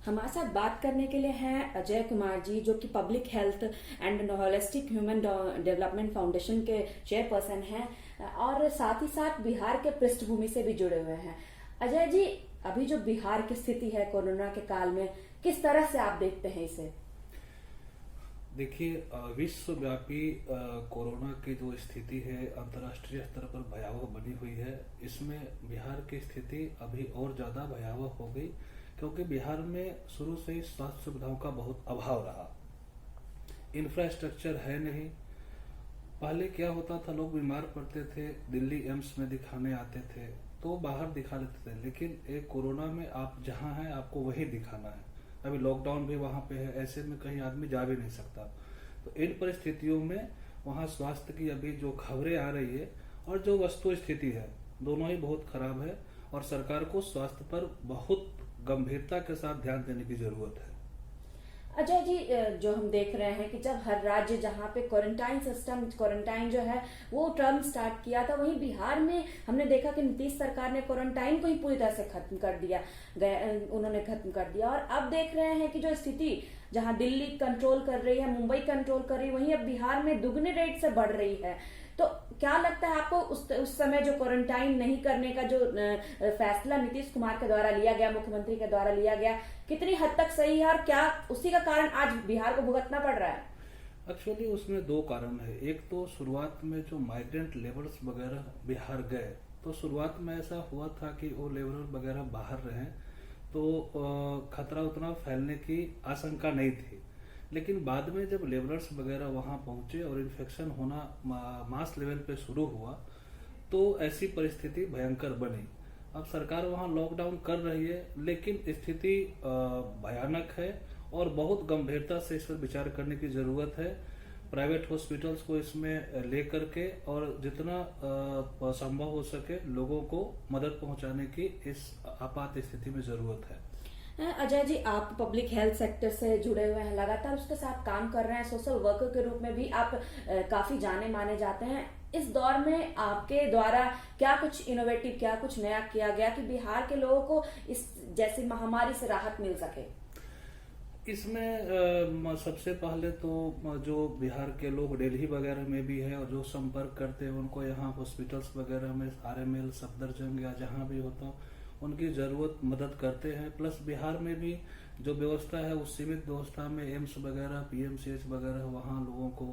हमारे साथ बात करने के लिए हैं अजय कुमार जी, जो कि public health and holistic human development foundation के चेयरपर्सन हैं और साथ ही साथ बिहार के पृष्ठभूमि से भी जुड़े हुए हैं। अजय जी, अभी जो बिहार की स्थिति है कोरोना के काल में, किस तरह से आप देखते हैं इसे? देखिए, विश्वव्यापी कोरोना की जो स्थिति है अंतर्राष्ट्रीय स्तर पर भयावह बनी हुई है। इसमें बिहार की स्थिति अभी और ज्यादा भयावह हो गई, क्योंकि बिहार में शुरू से ही स्वास्थ्य सुविधाओं का बहुत अभाव रहा। इंफ्रास्ट्रक्चर है नहीं। पहले क्या होता था, लोग बीमार पड़ते थे, दिल्ली एम्स में दिखाने आते थे तो बाहर दिखा लेते थे, लेकिन एक कोरोना में आप जहां हैं आपको वहीं दिखाना है। अभी लॉकडाउन भी वहां पे है, ऐसे में कहीं आदमी जा भी नहीं सकता। तो इन परिस्थितियों में वहां स्वास्थ्य की अभी जो खबरें आ रही है और जो वस्तु स्थिति है, दोनों ही बहुत खराब है और सरकार को स्वास्थ्य पर बहुत गंभीरता के साथ ध्यान देने की जरूरत है। अजय जी, जो हम देख रहे हैं कि जब हर राज्य जहां पे क्वारंटाइन जो है वो टर्म स्टार्ट किया था, वहीं बिहार में हमने देखा कि नीतीश सरकार ने क्वारंटाइन को ही पूरी तरह से खत्म कर दिया उन्होंने खत्म कर दिया। और अब देख रहे हैं कि जो स्थिति जहां दिल्ली कंट्रोल कर रही है, मुंबई कंट्रोल कर रही है, वहीं अब बिहार में दुगने रेट से बढ़ रही है। तो क्या लगता है आपको, उस समय जो क्वारंटाइन नहीं करने का जो फैसला नीतीश कुमार के द्वारा लिया गया, मुख्यमंत्री के द्वारा लिया गया, कितनी हद तक सही है और क्या उसी का कारण आज बिहार को भुगतना पड़ रहा है? एक्चुअली उसमें दो कारण है। एक तो शुरुआत में जो माइग्रेंट लेबर्स वगैरह बिहार गए, तो शुरुआत में ऐसा हुआ था कि वो लेबर वगैरह बाहर रहे तो खतरा उतना फैलने की आशंका नहीं थी। लेकिन बाद में जब लेबरर्स वगैरह वहां पहुंचे और इन्फेक्शन होना मास लेवल पे शुरू हुआ, तो ऐसी परिस्थिति भयंकर बनी। अब सरकार वहां लॉकडाउन कर रही है, लेकिन स्थिति भयानक है और बहुत गंभीरता से इस पर विचार करने की जरूरत है। प्राइवेट हॉस्पिटल्स को इसमें लेकर के और जितना संभव हो सके लोगों को मदद पहुंचाने की इस आपात स्थिति में जरूरत है। अजय जी, आप पब्लिक हेल्थ सेक्टर से जुड़े हुए हैं, लगातार उसके साथ काम कर रहे हैं, सोशल वर्कर के रूप में भी आप काफी जाने माने जाते हैं। इस दौर में आपके द्वारा क्या कुछ इनोवेटिव, क्या कुछ नया किया गया कि बिहार के लोगों को इस जैसी महामारी से राहत मिल सके? इसमें सबसे पहले तो जो बिहार के लोग दिल्ली वगैरह में भी है और जो संपर्क करते हैं उनको यहाँ हॉस्पिटल्स वगैरह में आरएमएल, सफदरजंग या जहाँ भी होता उनकी जरूरत मदद करते हैं। प्लस बिहार में भी जो व्यवस्था है उस सीमित व्यवस्था में एम्स वगैरह, पीएमसीएच वगैरह, वहाँ लोगों को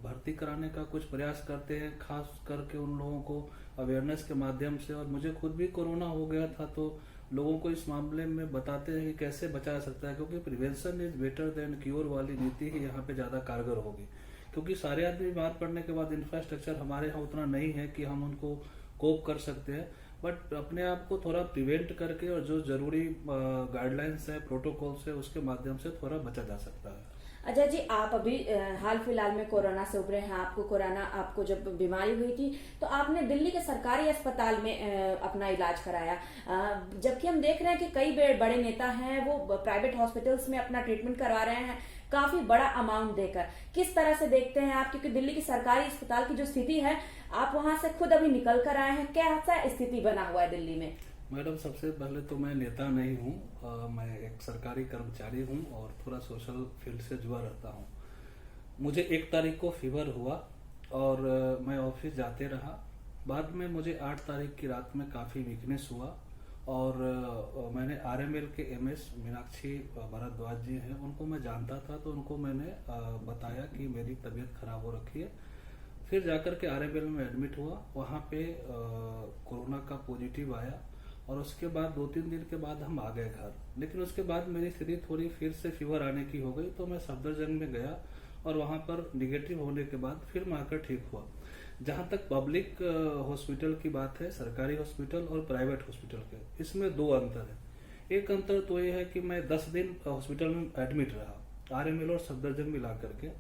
भर्ती कराने का कुछ प्रयास करते हैं, खास करके उन लोगों को अवेयरनेस के माध्यम से। और मुझे खुद भी कोरोना हो गया था तो लोगों को इस मामले में बताते हैं कि कैसे बचा सकता है, क्योंकि prevention is better than cure वाली नीति ही यहाँ पे ज्यादा कारगर होगी। क्योंकि सारे आदमी बीमार पड़ने के बाद इंफ्रास्ट्रक्चर हमारे यहाँ उतना नहीं है कि हम उनको कोप कर सकते हैं, बट अपने आप को थोड़ा प्रिवेंट करके और जो जरूरी गाइडलाइंस है, प्रोटोकॉल्स है, उसके माध्यम से थोड़ा बचा जा सकता है। अजय जी, आप अभी हाल फिलहाल में कोरोना से उभरे हैं। आपको जब बीमारी हुई थी तो आपने दिल्ली के सरकारी अस्पताल में अपना इलाज कराया, जबकि हम देख रहे हैं कि कई बड़े नेता हैं वो प्राइवेट हॉस्पिटल्स में अपना ट्रीटमेंट करवा रहे हैं काफी बड़ा अमाउंट देकर। किस तरह से देखते हैं आप, क्योंकि दिल्ली की सरकारी अस्पताल की जो स्थिति है, आप वहां से खुद अभी निकल कर आए हैं, कैसा स्थिति बना हुआ है दिल्ली में? मैडम, सबसे पहले तो मैं नेता नहीं हूँ, मैं एक सरकारी कर्मचारी हूँ और थोड़ा सोशल फील्ड से जुड़ा रहता हूँ। मुझे 1 तारीख को फीवर हुआ और मैं ऑफिस जाते रहा। बाद में मुझे 8 तारीख की रात में काफ़ी वीकनेस हुआ और मैंने आरएमएल के एमएस मीनाक्षी भारद्वाज जी हैं, उनको मैं जानता था, तो उनको मैंने बताया कि मेरी तबीयत खराब हो रखी है। फिर जाकर के आरएमएल में एडमिट हुआ, वहाँ पे कोरोना का पॉजिटिव आया और उसके बाद 2-3 दिन के बाद हम आ गए घर। लेकिन उसके बाद मेरी स्थिति थोड़ी फिर से फीवर आने की हो गई, तो मैं सफदरजंग में गया और वहां पर निगेटिव होने के बाद फिर मैं आकर ठीक हुआ। जहां तक पब्लिक हॉस्पिटल की बात है, सरकारी हॉस्पिटल और प्राइवेट हॉस्पिटल के, इसमें 2 अंतर है। एक अंतर तो ये है कि मैं 10 दिन हॉस्पिटल में एडमिट रहा, आरएमएल और सफदरजंग मिला करके,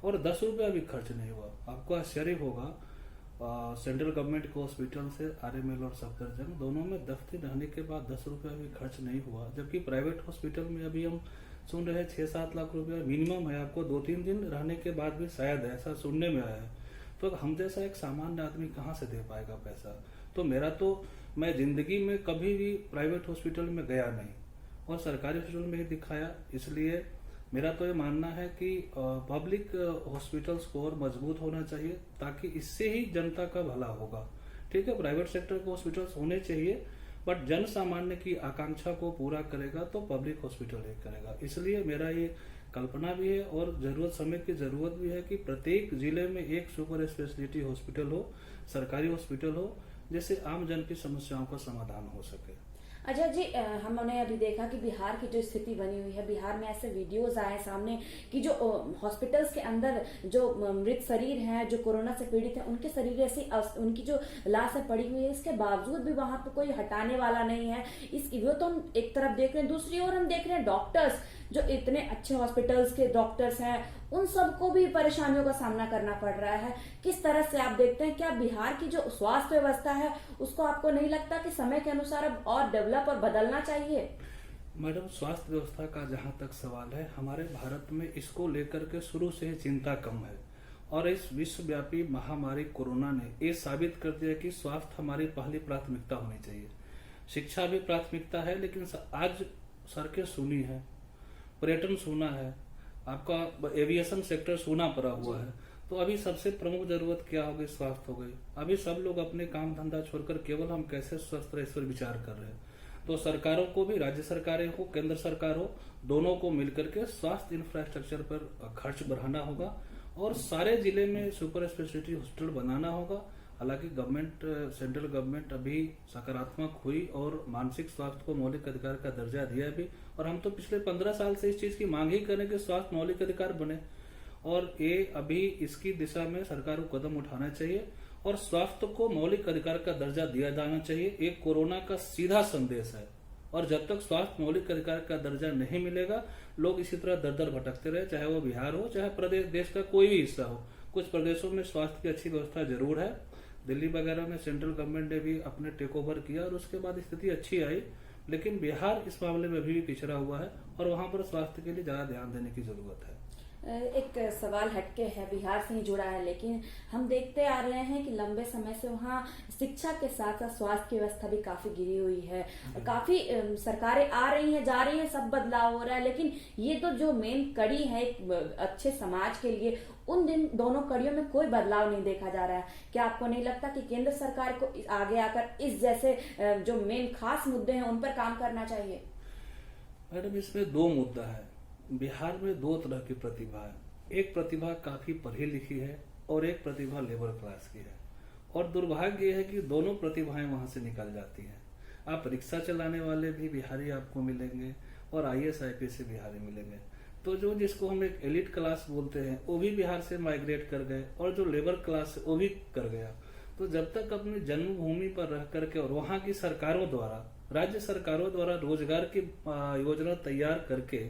और 10 रुपया भी खर्च नहीं हुआ। आपको आश्चर्य होगा, सेंट्रल गवर्नमेंट के हॉस्पिटल से आरएमएल और सफदरजंग दोनों में 10 दिन रहने के बाद 10 रुपया भी खर्च नहीं हुआ। जबकि प्राइवेट हॉस्पिटल में अभी हम सुन रहे हैं 6-7 लाख रुपया मिनिमम है, आपको 2-3 दिन रहने के बाद भी शायद ऐसा सुनने में आया है। तो हम जैसा एक सामान्य आदमी कहाँ से दे पाएगा पैसा? तो मैं जिंदगी में कभी भी प्राइवेट हॉस्पिटल में गया नहीं और सरकारी हॉस्पिटल में ही दिखाया। इसलिए मेरा तो ये मानना है कि पब्लिक हॉस्पिटल्स को और मजबूत होना चाहिए, ताकि इससे ही जनता का भला होगा। ठीक है, प्राइवेट सेक्टर के हॉस्पिटल्स होने चाहिए, बट जन सामान्य की आकांक्षा को पूरा करेगा तो पब्लिक हॉस्पिटल ही करेगा। इसलिए मेरा ये कल्पना भी है और जरूरत समय की जरूरत भी है कि प्रत्येक जिले में एक सुपर स्पेशलिटी हॉस्पिटल हो, सरकारी हॉस्पिटल हो, जिससे आम जन की समस्याओं का समाधान हो सके। अजय जी, हमने अभी देखा कि बिहार की जो स्थिति बनी हुई है, बिहार में ऐसे वीडियोस आए सामने कि जो हॉस्पिटल्स के अंदर जो मृत शरीर हैं, जो कोरोना से पीड़ित हैं, उनके शरीर ऐसी उनकी जो लाशें पड़ी हुई है, इसके बावजूद भी वहां पे कोई हटाने वाला नहीं है। वो तो हम एक तरफ देख रहे हैं, दूसरी ओर हम देख रहे हैं डॉक्टर्स, जो इतने अच्छे हॉस्पिटल्स के डॉक्टर्स हैं, उन सबको भी परेशानियों का सामना करना पड़ रहा है। किस तरह से आप देखते हैं, क्या बिहार की जो स्वास्थ्य व्यवस्था है उसको आपको नहीं लगता कि समय के अनुसार अब और डेवलप और बदलना चाहिए? मैडम, स्वास्थ्य व्यवस्था का जहां तक सवाल है, हमारे भारत में इसको लेकर के शुरू से ही चिंता कम है और इस विश्वव्यापी महामारी कोरोना ने ये साबित कर दिया कि स्वास्थ्य हमारी पहली प्राथमिकता होनी चाहिए। शिक्षा भी प्राथमिकता है, लेकिन आज सड़कें सूनी है, पर्यटन सूना है, आपका एविएशन सेक्टर सूना पड़ा हुआ है, तो अभी सबसे प्रमुख जरूरत क्या हो गई? स्वास्थ्य हो गई। अभी सब लोग अपने काम धंधा छोड़कर केवल हम कैसे स्वस्थ रहे इस पर विचार कर रहे हैं। तो सरकारों को भी, राज्य सरकारें हो, केंद्र सरकार हो, दोनों को मिलकर के स्वास्थ्य इंफ्रास्ट्रक्चर पर खर्च बढ़ाना होगा और सारे जिले में सुपर स्पेशलिटी हॉस्पिटल बनाना होगा। हालांकि सेंट्रल गवर्नमेंट अभी सकारात्मक हुई और मानसिक स्वास्थ्य को मौलिक अधिकार का दर्जा दिया भी, और हम तो पिछले 15 साल से इस चीज की मांग ही करें कि स्वास्थ्य मौलिक अधिकार बने, और ये अभी इसकी दिशा में सरकार को कदम उठाना चाहिए और स्वास्थ्य को मौलिक अधिकार का दर्जा दिया जाना चाहिए। एक कोरोना का सीधा संदेश है, और जब तक स्वास्थ्य मौलिक अधिकार का दर्जा नहीं मिलेगा, लोग इसी तरह दर दर भटकते रहे, चाहे वो बिहार हो, चाहे प्रदेश, देश का कोई भी हिस्सा हो। कुछ प्रदेशों में स्वास्थ्य की अच्छी व्यवस्था जरूर है, दिल्ली वगैरह में सेंट्रल गवर्नमेंट ने भी अपने टेक ओवर किया और उसके बाद स्थिति अच्छी आई, लेकिन बिहार इस मामले में अभी भी पिछड़ा हुआ है और वहां पर स्वास्थ्य के लिए ज्यादा ध्यान देने की जरूरत है। एक सवाल हटके है, बिहार से ही जुड़ा है, लेकिन हम देखते आ रहे हैं कि लंबे समय से वहाँ शिक्षा के साथ साथ स्वास्थ्य की व्यवस्था भी काफी गिरी हुई है। काफी सरकारें आ रही हैं, जा रही हैं, सब बदलाव हो रहा है, लेकिन ये तो जो मेन कड़ी है एक अच्छे समाज के लिए, उन दोनों कड़ियों में कोई बदलाव नहीं देखा जा रहा है। क्या आपको नहीं लगता कि केंद्र सरकार को आगे आकर इस जैसे जो मेन खास मुद्दे हैं उन पर काम करना चाहिए? मैडम, इसमें दो मुद्दा है। बिहार में दो तरह की प्रतिभा है। एक प्रतिभा काफी पढ़ी लिखी है और एक प्रतिभा लेबर क्लास की है, और दुर्भाग्य है कि दोनों प्रतिभाएं वहां से निकल जाती हैं। आप रिक्शा चलाने वाले भी बिहारी आपको मिलेंगे और IAS IPS से बिहारी मिलेंगे। तो जो जिसको हम एक एलिट क्लास बोलते हैं वो भी बिहार से माइग्रेट कर गए, और जो लेबर क्लास है वो भी कर गया। तो जब तक अपनी जन्मभूमि पर रह करके और वहां की सरकारों द्वारा, राज्य सरकारों द्वारा रोजगार की योजना तैयार करके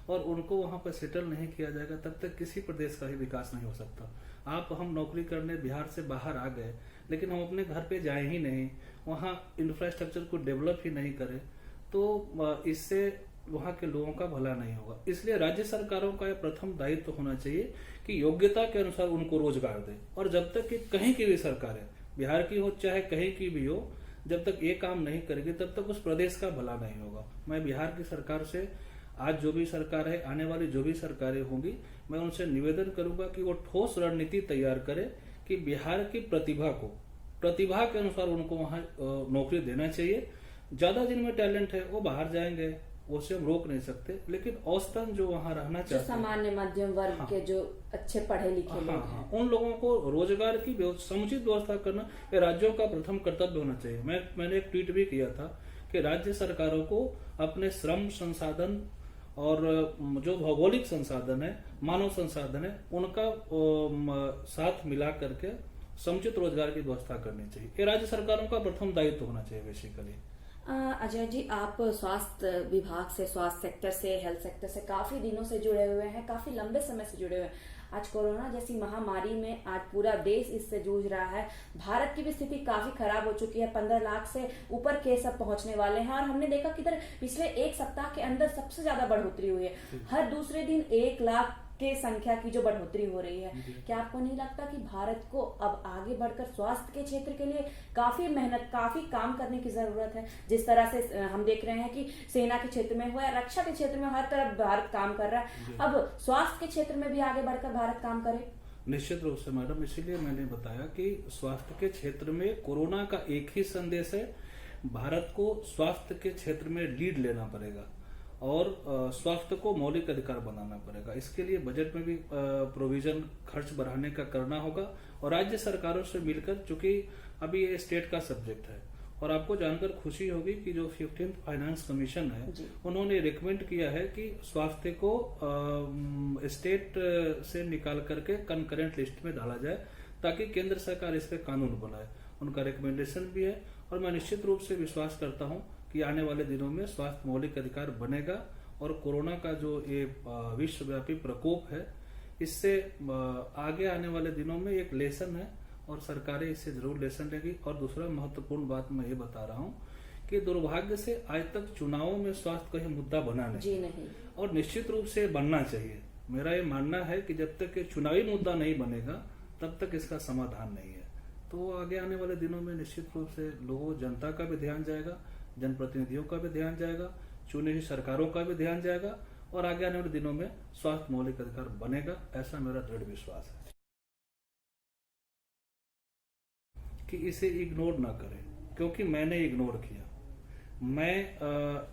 और उनको वहां पर सेटल नहीं किया जाएगा, तब तक किसी प्रदेश का ही विकास नहीं हो सकता। हम नौकरी करने बिहार से बाहर आ गए, लेकिन हम अपने घर पे जाए ही नहीं, वहां इंफ्रास्ट्रक्चर को डेवलप ही नहीं करें, तो इससे वहां के लोगों का भला नहीं होगा। इसलिए राज्य सरकारों का यह प्रथम दायित्व होना चाहिए कि योग्यता के अनुसार उनको रोजगार दे। और जब तक कि कहीं की भी सरकार है, बिहार की हो चाहे कहीं की भी हो, जब तक ये काम नहीं करेगी तब तक उस प्रदेश का भला नहीं होगा। मैं बिहार की सरकार से, आज जो भी सरकार है, आने वाली जो भी सरकारें होंगी, मैं उनसे निवेदन करूंगा कि वो ठोस रणनीति तैयार करें कि बिहार की प्रतिभा के अनुसार उनको वहां नौकरी देना चाहिए। ज्यादा जिनमें टैलेंट है वो बाहर जाएंगे, उसे हम रोक नहीं सकते, लेकिन औसतन जो वहां रहना चाहते हैं, सामान्य मध्यम वर्ग के जो अच्छे पढ़े लिखे लोग हैं, उन लोगों को रोजगार की समुचित व्यवस्था करना ये राज्यों का प्रथम कर्तव्य होना चाहिए। मैंने एक ट्वीट भी किया था कि राज्य सरकारों को अपने श्रम संसाधन और जो भौगोलिक संसाधन है, मानव संसाधन है, उनका साथ मिला करके समुचित रोजगार की व्यवस्था करनी चाहिए। ये राज्य सरकारों का प्रथम दायित्व होना चाहिए बेसिकली। अजय जी, आप स्वास्थ्य विभाग से, स्वास्थ्य सेक्टर से, हेल्थ सेक्टर से काफी दिनों से जुड़े हुए हैं, काफी लंबे समय से जुड़े हुए हैं। आज कोरोना जैसी महामारी में आज पूरा देश इससे जूझ रहा है। भारत की भी स्थिति काफी खराब हो चुकी है, 15 लाख से ऊपर केस अब पहुंचने वाले हैं, और हमने देखा कि इधर पिछले एक सप्ताह के अंदर सबसे ज्यादा बढ़ोतरी हुई है। हर दूसरे दिन 1 लाख के संख्या की जो बढ़ोतरी हो रही है, क्या आपको नहीं लगता कि भारत को अब आगे बढ़कर स्वास्थ्य के क्षेत्र के लिए काफी मेहनत, काफी काम करने की जरूरत है? जिस तरह से हम देख रहे हैं कि सेना के क्षेत्र में हो या रक्षा के क्षेत्र में, हर तरफ भारत काम कर रहा है, अब स्वास्थ्य के क्षेत्र में भी आगे बढ़कर भारत काम करे। निश्चित रूप से मैडम, इसीलिए मैंने बताया कि स्वास्थ्य के क्षेत्र में कोरोना का एक ही संदेश है, भारत को स्वास्थ्य के क्षेत्र में लीड लेना पड़ेगा और स्वास्थ्य को मौलिक अधिकार बनाना पड़ेगा। इसके लिए बजट में भी प्रोविजन खर्च बढ़ाने का करना होगा और राज्य सरकारों से मिलकर, चूंकि अभी ये स्टेट का सब्जेक्ट है और आपको जानकर खुशी होगी कि जो 15th फाइनेंस कमीशन है उन्होंने रिकमेंड किया है कि स्वास्थ्य को स्टेट से निकाल करके कंकरेंट लिस्ट में डाला जाए ताकि केंद्र सरकार इस पे कानून बनाए। उनका रिकमेंडेशन भी है और मैं निश्चित रूप से विश्वास करता हूं कि आने वाले दिनों में स्वास्थ्य मौलिक अधिकार बनेगा और कोरोना का जो ये विश्वव्यापी प्रकोप है, इससे आगे आने वाले दिनों में एक लेसन है और सरकारें इससे जरूर लेसन लेगी। और दूसरा महत्वपूर्ण बात मैं ये बता रहा हूँ कि दुर्भाग्य से आज तक चुनावों में स्वास्थ्य का मुद्दा बना नहीं और निश्चित रूप से बनना चाहिए। मेरा ये मानना है कि जब तक ये चुनावी मुद्दा नहीं बनेगा तब तक इसका समाधान नहीं है। तो आगे आने वाले दिनों में निश्चित रूप से लोगों, जनता का भी ध्यान जाएगा, जनप्रतिनिधियों का भी ध्यान जाएगा, चुनी हुई सरकारों का भी ध्यान जाएगा और आगे आने वाले दिनों में स्वास्थ्य मौलिक अधिकार बनेगा, ऐसा मेरा दृढ़ विश्वास है। कि इसे इग्नोर ना करें, क्योंकि मैंने इग्नोर किया। मैं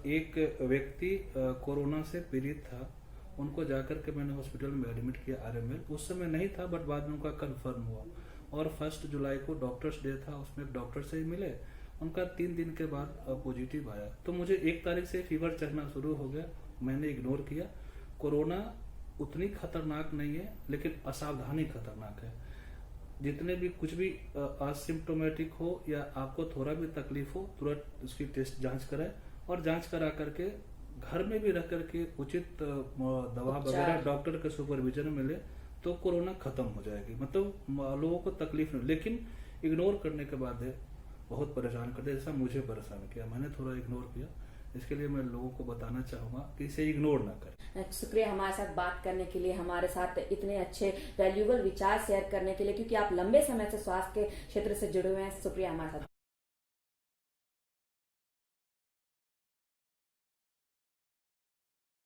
एक व्यक्ति कोरोना से पीड़ित था, उनको जाकर के मैंने हॉस्पिटल में एडमिट किया RML। उस समय नहीं था बट बाद में उनका कंफर्म हुआ और 1 जुलाई को डॉक्टर्स डे था, उसमें एक डॉक्टर से ही मिले, उनका 3 दिन के बाद पॉजिटिव आया। तो मुझे 1 तारीख से फीवर चढ़ना शुरू हो गया, मैंने इग्नोर किया। कोरोना उतनी खतरनाक नहीं है लेकिन असावधानी खतरनाक है। जितने भी कुछ भी असिम्प्टोमेटिक हो या आपको थोड़ा भी तकलीफ हो, तुरंत उसकी टेस्ट जांच कराएं और जांच करा करके घर में भी रह करके उचित दवा वगैरह डॉक्टर के सुपरविजन में ले तो कोरोना खत्म हो जाएगी। मतलब लोगों को तकलीफ नहीं, लेकिन इग्नोर करने के बाद बहुत परेशान करते, जैसा मुझे परेशान किया, मैंने थोड़ा इग्नोर किया। इसके लिए मैं लोगों को बताना चाहूंगा कि इसे इग्नोर ना करें। शुक्रिया हमारे साथ बात करने के लिए, हमारे साथ इतने अच्छे वैल्यूएबल विचार शेयर करने के लिए, क्योंकि आप लंबे समय से स्वास्थ्य के क्षेत्र से जुड़े हुए हैं। शुक्रिया हमारे साथ।